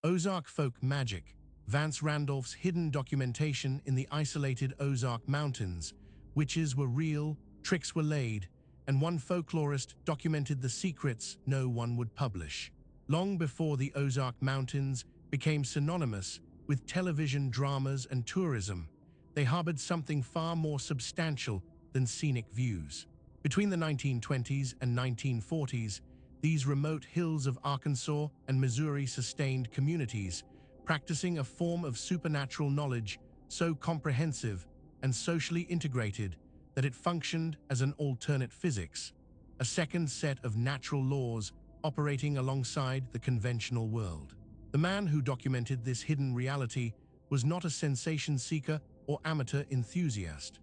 Ozark Folk Magic, Vance Randolph's hidden documentation in the isolated Ozark Mountains. Witches were real, tricks were laid, and one folklorist documented the secrets no one would publish. Long before the Ozark Mountains became synonymous with television dramas and tourism, they harbored something far more substantial than scenic views. Between the 1920s and 1940s, these remote hills of Arkansas and Missouri sustained communities, practicing a form of supernatural knowledge so comprehensive and socially integrated that it functioned as an alternate physics, a second set of natural laws operating alongside the conventional world. The man who documented this hidden reality was not a sensation seeker or amateur enthusiast.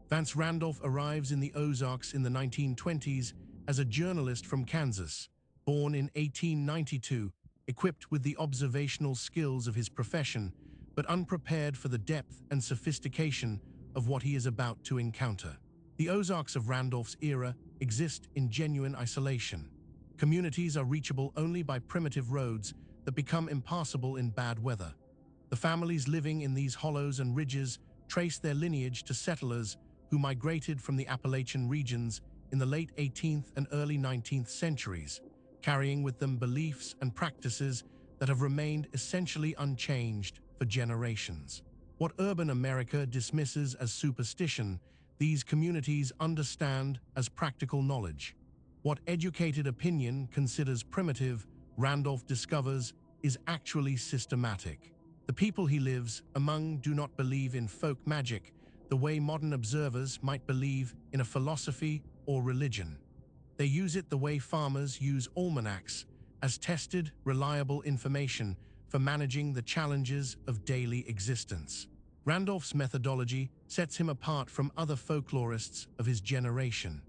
Vance Randolph arrives in the Ozarks in the 1920s as a journalist from Kansas, born in 1892, equipped with the observational skills of his profession, but unprepared for the depth and sophistication of what he is about to encounter. The Ozarks of Randolph's era exist in genuine isolation. Communities are reachable only by primitive roads that become impassable in bad weather. The families living in these hollows and ridges trace their lineage to settlers who migrated from the Appalachian regions in the late 18th and early 19th centuries, carrying with them beliefs and practices that have remained essentially unchanged for generations. What urban America dismisses as superstition, these communities understand as practical knowledge. What educated opinion considers primitive, Randolph discovers, is actually systematic. The people he lives among do not believe in folk magic the way modern observers might believe in a philosophy or religion. They use it the way farmers use almanacs, as tested, reliable information for managing the challenges of daily existence. Randolph's methodology sets him apart from other folklorists of his generation.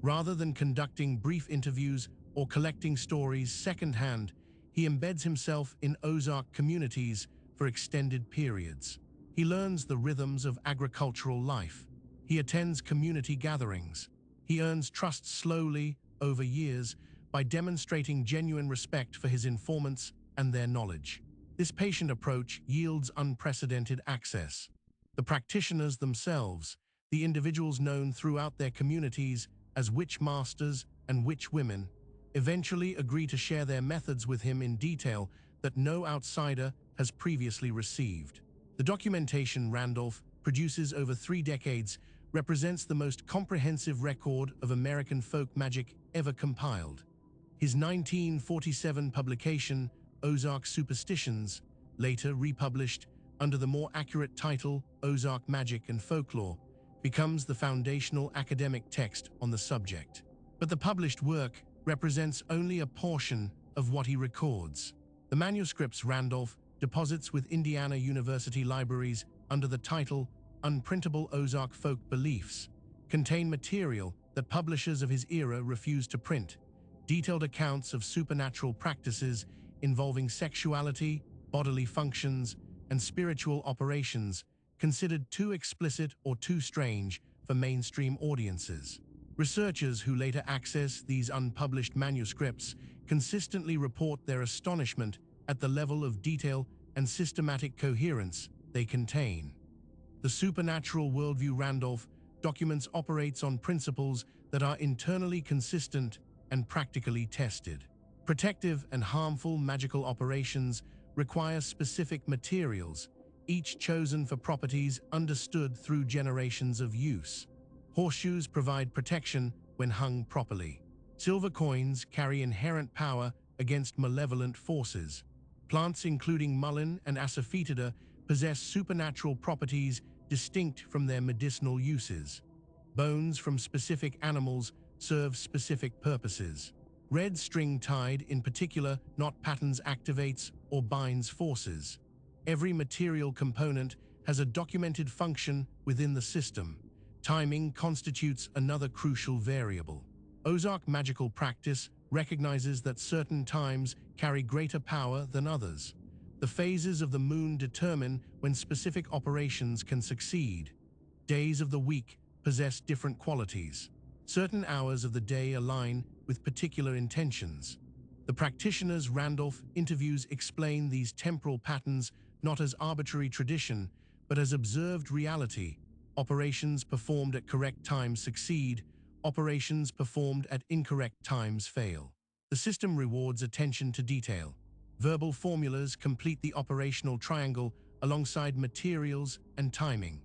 Rather than conducting brief interviews or collecting stories secondhand, he embeds himself in Ozark communities for extended periods. He learns the rhythms of agricultural life. He attends community gatherings. He earns trust slowly, over years, by demonstrating genuine respect for his informants and their knowledge. This patient approach yields unprecedented access. The practitioners themselves, the individuals known throughout their communities as witch masters and witch women, eventually agree to share their methods with him in detail that no outsider has previously received. The documentation Randolph produces over 3 decades represents the most comprehensive record of American folk magic ever compiled. His 1947 publication, Ozark Superstitions, later republished under the more accurate title Ozark Magic and Folklore, becomes the foundational academic text on the subject. But the published work represents only a portion of what he records. The manuscripts Randolph deposits with Indiana University libraries under the title Unprintable Ozark Folk Beliefs contain material that publishers of his era refused to print, detailed accounts of supernatural practices involving sexuality, bodily functions, and spiritual operations considered too explicit or too strange for mainstream audiences. Researchers who later access these unpublished manuscripts consistently report their astonishment at the level of detail and systematic coherence they contain. The supernatural worldview Randolph documents operates on principles that are internally consistent and practically tested. Protective and harmful magical operations require specific materials, each chosen for properties understood through generations of use. Horseshoes provide protection when hung properly. Silver coins carry inherent power against malevolent forces. Plants including mullein and asafoetida possess supernatural properties distinct from their medicinal uses. Bones from specific animals serve specific purposes. Red string tied, in particular, knot patterns activates or binds forces. Every material component has a documented function within the system. Timing constitutes another crucial variable. Ozark magical practice recognizes that certain times carry greater power than others. The phases of the moon determine when specific operations can succeed. Days of the week possess different qualities. Certain hours of the day align with particular intentions. The practitioners Randolph interviews explain these temporal patterns not as arbitrary tradition, but as observed reality. Operations performed at correct times succeed, operations performed at incorrect times fail. The system rewards attention to detail. Verbal formulas complete the operational triangle alongside materials and timing.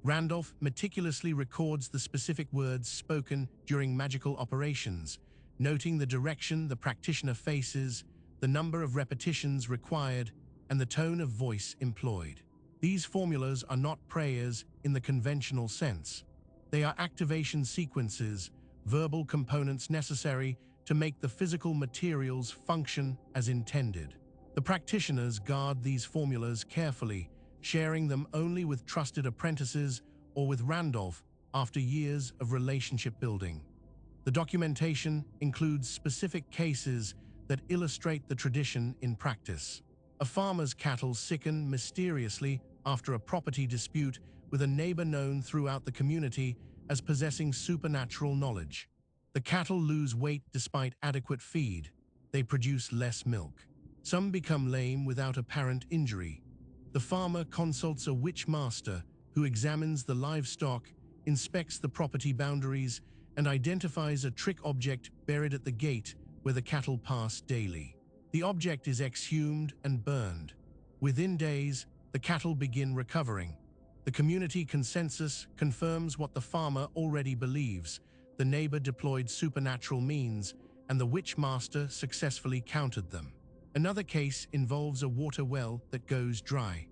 Randolph meticulously records the specific words spoken during magical operations, noting the direction the practitioner faces, the number of repetitions required, and the tone of voice employed. These formulas are not prayers in the conventional sense. They are activation sequences, verbal components necessary to make the physical materials function as intended. The practitioners guard these formulas carefully, sharing them only with trusted apprentices or with Randolph after years of relationship building. The documentation includes specific cases that illustrate the tradition in practice. A farmer's cattle sicken mysteriously after a property dispute with a neighbor known throughout the community as possessing supernatural knowledge. The cattle lose weight despite adequate feed. They produce less milk. Some become lame without apparent injury. The farmer consults a witch master who examines the livestock, inspects the property boundaries, and identifies a trick object buried at the gate where the cattle pass daily. The object is exhumed and burned. Within days, the cattle begin recovering. The community consensus confirms what the farmer already believes. The neighbor deployed supernatural means, and the witch master successfully countered them. Another case involves a water well that goes dry.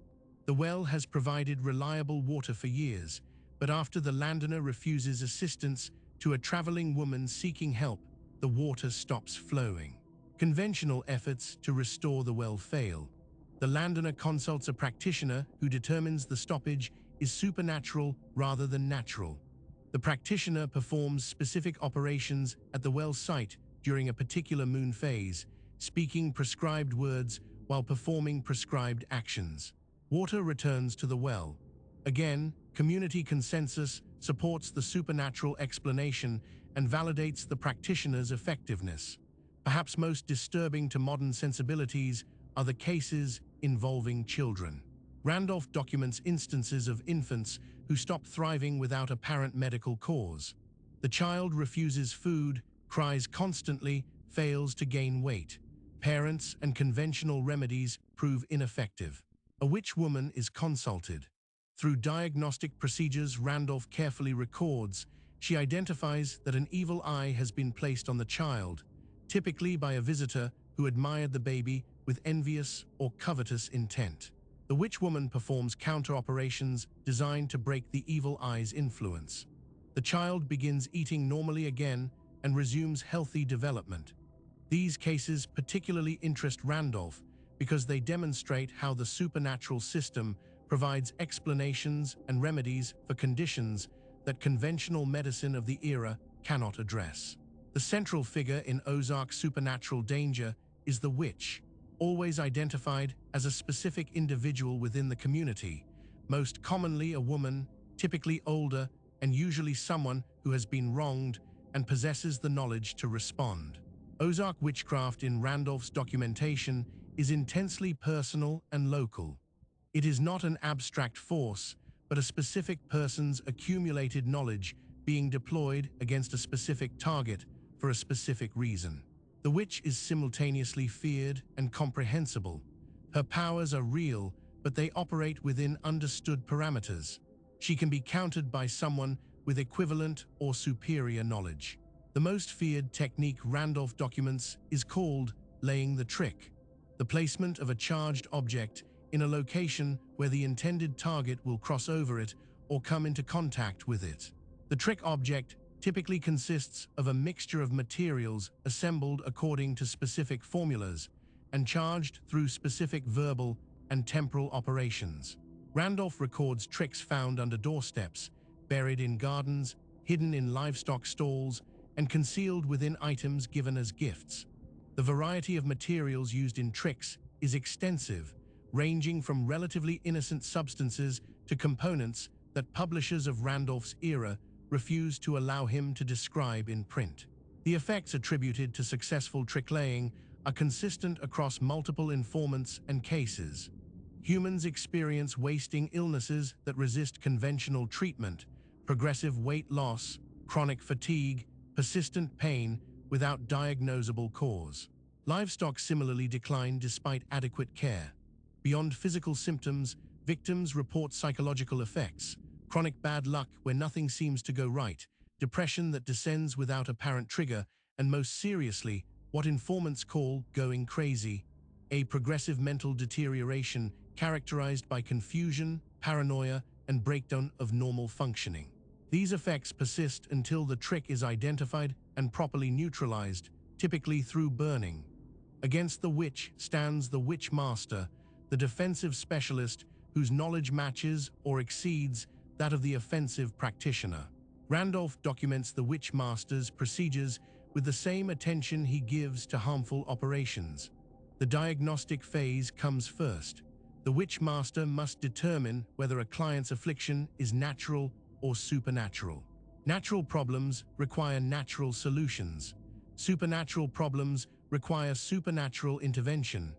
The well has provided reliable water for years, but after the landowner refuses assistance to a traveling woman seeking help, the water stops flowing. Conventional efforts to restore the well fail. The landowner consults a practitioner who determines the stoppage is supernatural rather than natural. The practitioner performs specific operations at the well site during a particular moon phase, speaking prescribed words while performing prescribed actions. Water returns to the well. Again, community consensus supports the supernatural explanation and validates the practitioner's effectiveness. Perhaps most disturbing to modern sensibilities are the cases involving children. Randolph documents instances of infants who stop thriving without apparent medical cause. The child refuses food, cries constantly, fails to gain weight. Parents and conventional remedies prove ineffective. A witch woman is consulted. Through diagnostic procedures Randolph carefully records, she identifies that an evil eye has been placed on the child, typically by a visitor who admired the baby with envious or covetous intent. The witch woman performs counter-operations designed to break the evil eye's influence. The child begins eating normally again and resumes healthy development. These cases particularly interest Randolph because they demonstrate how the supernatural system provides explanations and remedies for conditions that conventional medicine of the era cannot address. The central figure in Ozark supernatural danger is the witch, always identified as a specific individual within the community, most commonly a woman, typically older, and usually someone who has been wronged and possesses the knowledge to respond. Ozark witchcraft in Randolph's documentation is intensely personal and local. It is not an abstract force, but a specific person's accumulated knowledge being deployed against a specific target for a specific reason. The witch is simultaneously feared and comprehensible. Her powers are real, but they operate within understood parameters. She can be countered by someone with equivalent or superior knowledge. The most feared technique Randolph documents is called laying the trick, the placement of a charged object in a location where the intended target will cross over it or come into contact with it. The trick object typically consists of a mixture of materials assembled according to specific formulas and charged through specific verbal and temporal operations. Randolph records tricks found under doorsteps, buried in gardens, hidden in livestock stalls, and concealed within items given as gifts. The variety of materials used in tricks is extensive, ranging from relatively innocent substances to components that publishers of Randolph's era refused to allow him to describe in print. The effects attributed to successful trick-laying are consistent across multiple informants and cases. Humans experience wasting illnesses that resist conventional treatment, progressive weight loss, chronic fatigue, persistent pain without diagnosable cause. Livestock similarly decline despite adequate care. Beyond physical symptoms, victims report psychological effects, chronic bad luck where nothing seems to go right, depression that descends without apparent trigger, and most seriously, what informants call going crazy, a progressive mental deterioration characterized by confusion, paranoia, and breakdown of normal functioning. These effects persist until the trick is identified and properly neutralized, typically through burning. Against the witch stands the witch master, the defensive specialist whose knowledge matches or exceeds that of the offensive practitioner. Randolph documents the witch master's procedures with the same attention he gives to harmful operations. The diagnostic phase comes first. The witch master must determine whether a client's affliction is natural or supernatural. Natural problems require natural solutions. Supernatural problems require supernatural intervention.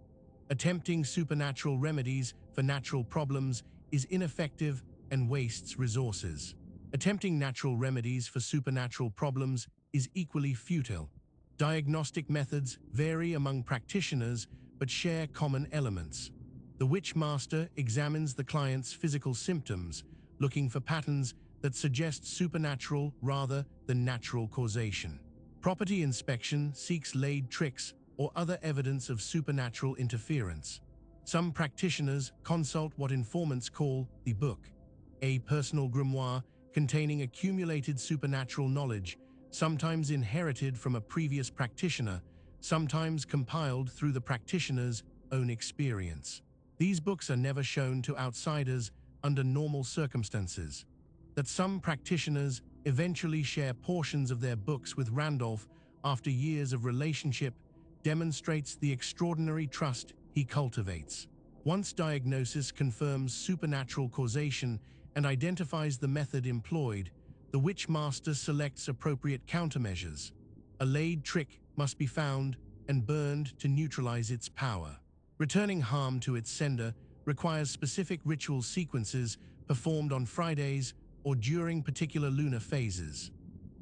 Attempting supernatural remedies for natural problems is ineffective and wastes resources. Attempting natural remedies for supernatural problems is equally futile. Diagnostic methods vary among practitioners but share common elements. The witch master examines the client's physical symptoms, looking for patterns that suggest supernatural rather than natural causation. Property inspection seeks laid tricks or other evidence of supernatural interference. Some practitioners consult what informants call the book, a personal grimoire containing accumulated supernatural knowledge, sometimes inherited from a previous practitioner, sometimes compiled through the practitioner's own experience. These books are never shown to outsiders under normal circumstances. That some practitioners eventually share portions of their books with Randolph after years of relationship demonstrates the extraordinary trust he cultivates. Once diagnosis confirms supernatural causation and identifies the method employed, the witch master selects appropriate countermeasures. A laid trick must be found and burned to neutralize its power. Returning harm to its sender requires specific ritual sequences performed on Fridays or during particular lunar phases.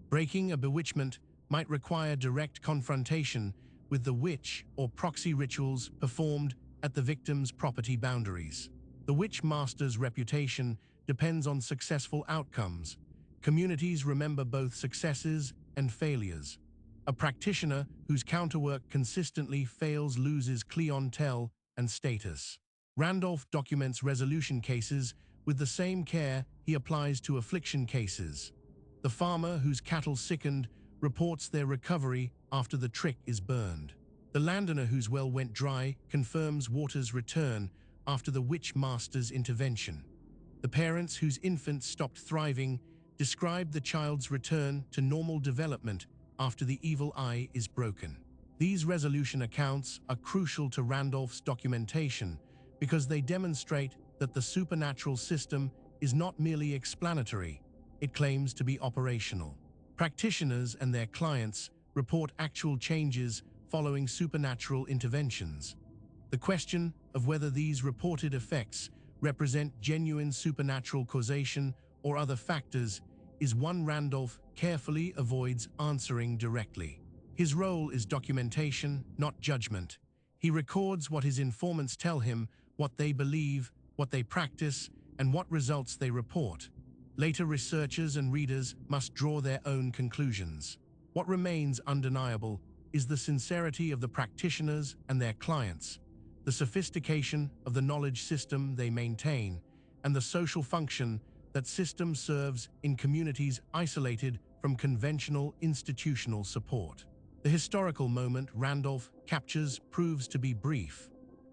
Breaking a bewitchment might require direct confrontation with the witch or proxy rituals performed at the victim's property boundaries. The witch master's reputation depends on successful outcomes. Communities remember both successes and failures. A practitioner whose counterwork consistently fails loses clientele and status. Randolph documents resolution cases with the same care he applies to affliction cases. The farmer whose cattle sickened reports their recovery after the trick is burned. The landowner whose well went dry confirms water's return after the witch master's intervention. The parents whose infant stopped thriving describe the child's return to normal development after the evil eye is broken. These resolution accounts are crucial to Randolph's documentation because they demonstrate that the supernatural system is not merely explanatory, it claims to be operational. Practitioners and their clients report actual changes following supernatural interventions. The question of whether these reported effects represent genuine supernatural causation or other factors is one Randolph carefully avoids answering directly. His role is documentation, not judgment. He records what his informants tell him, what they believe, what they practice, and what results they report. Later researchers and readers must draw their own conclusions. What remains undeniable is the sincerity of the practitioners and their clients, the sophistication of the knowledge system they maintain, and the social function that system serves in communities isolated from conventional institutional support. The historical moment Randolph captures proves to be brief.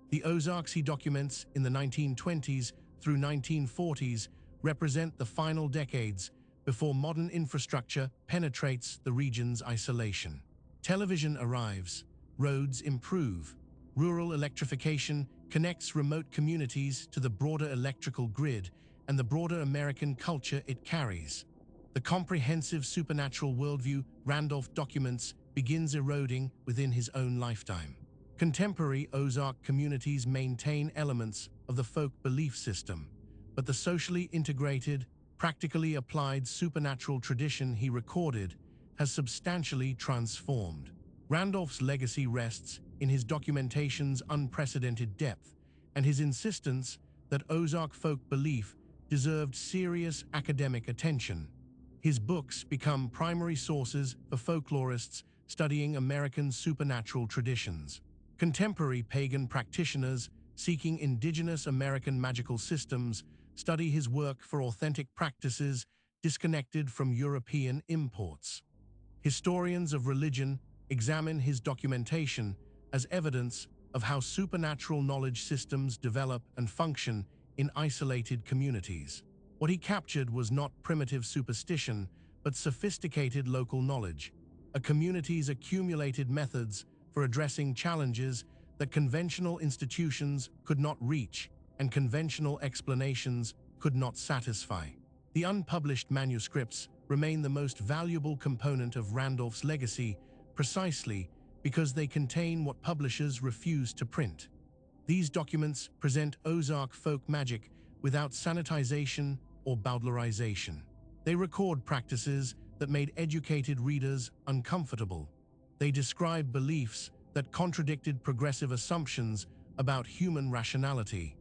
The Ozarks he documents in the 1920s through 1940s represent the final decades before modern infrastructure penetrates the region's isolation. Television arrives, roads improve, rural electrification connects remote communities to the broader electrical grid and the broader American culture it carries. The comprehensive supernatural worldview Randolph documents begins eroding within his own lifetime. Contemporary Ozark communities maintain elements of the folk belief system, but the socially integrated, practically applied supernatural tradition he recorded has substantially transformed. Randolph's legacy rests in his documentation's unprecedented depth and his insistence that Ozark folk belief deserved serious academic attention. His books become primary sources for folklorists studying American supernatural traditions. Contemporary pagan practitioners seeking indigenous American magical systems study his work for authentic practices disconnected from European imports. Historians of religion examine his documentation as evidence of how supernatural knowledge systems develop and function in isolated communities. What he captured was not primitive superstition, but sophisticated local knowledge, a community's accumulated methods for addressing challenges that conventional institutions could not reach and conventional explanations could not satisfy. The unpublished manuscripts remain the most valuable component of Randolph's legacy precisely because they contain what publishers refuse to print. These documents present Ozark folk magic without sanitization or bowdlerization. They record practices that made educated readers uncomfortable. They describe beliefs that contradicted progressive assumptions about human rationality.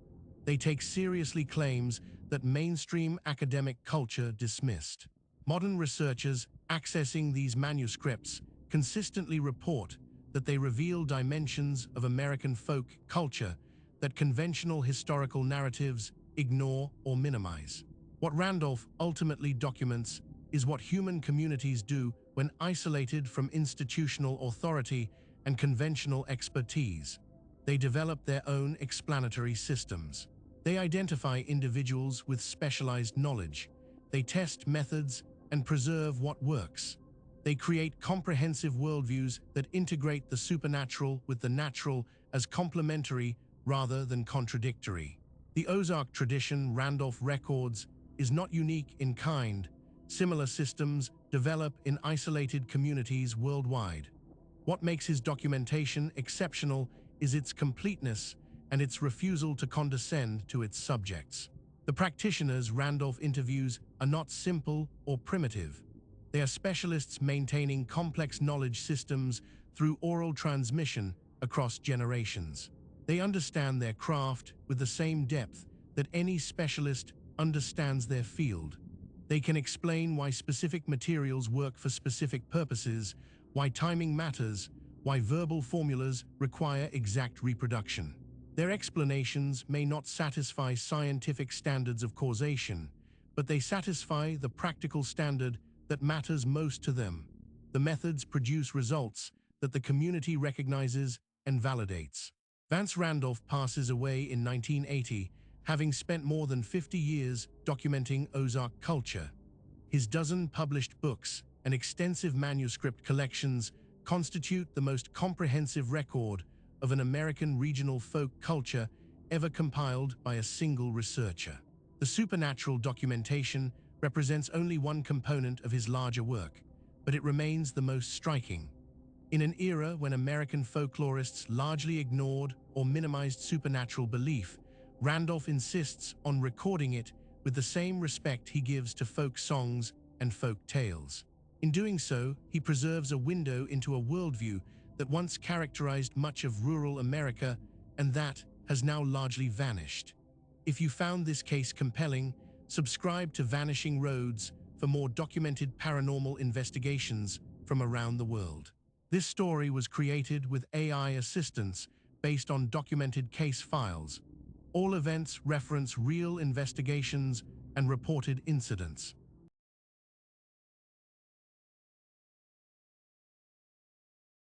They take seriously claims that mainstream academic culture dismissed. Modern researchers accessing these manuscripts consistently report that they reveal dimensions of American folk culture that conventional historical narratives ignore or minimize. What Randolph ultimately documents is what human communities do when isolated from institutional authority and conventional expertise. They develop their own explanatory systems. They identify individuals with specialized knowledge. They test methods and preserve what works. They create comprehensive worldviews that integrate the supernatural with the natural as complementary rather than contradictory. The Ozark tradition Randolph records is not unique in kind. Similar systems develop in isolated communities worldwide. What makes his documentation exceptional is its completeness and its refusal to condescend to its subjects. The practitioners Randolph interviews are not simple or primitive. They are specialists maintaining complex knowledge systems through oral transmission across generations. They understand their craft with the same depth that any specialist understands their field. They can explain why specific materials work for specific purposes, why timing matters, why verbal formulas require exact reproduction. Their explanations may not satisfy scientific standards of causation, but they satisfy the practical standard that matters most to them. The methods produce results that the community recognizes and validates. Vance Randolph passes away in 1980, having spent more than 50 years documenting Ozark culture. His dozen published books and extensive manuscript collections constitute the most comprehensive record of an American regional folk culture ever compiled by a single researcher. The supernatural documentation represents only one component of his larger work, but it remains the most striking. In an era when American folklorists largely ignored or minimized supernatural belief, Randolph insists on recording it with the same respect he gives to folk songs and folk tales. In doing so, he preserves a window into a worldview that once characterized much of rural America and that has now largely vanished. If you found this case compelling, subscribe to Vanishing Roads for more documented paranormal investigations from around the world. This story was created with AI assistance based on documented case files. All events reference real investigations and reported incidents.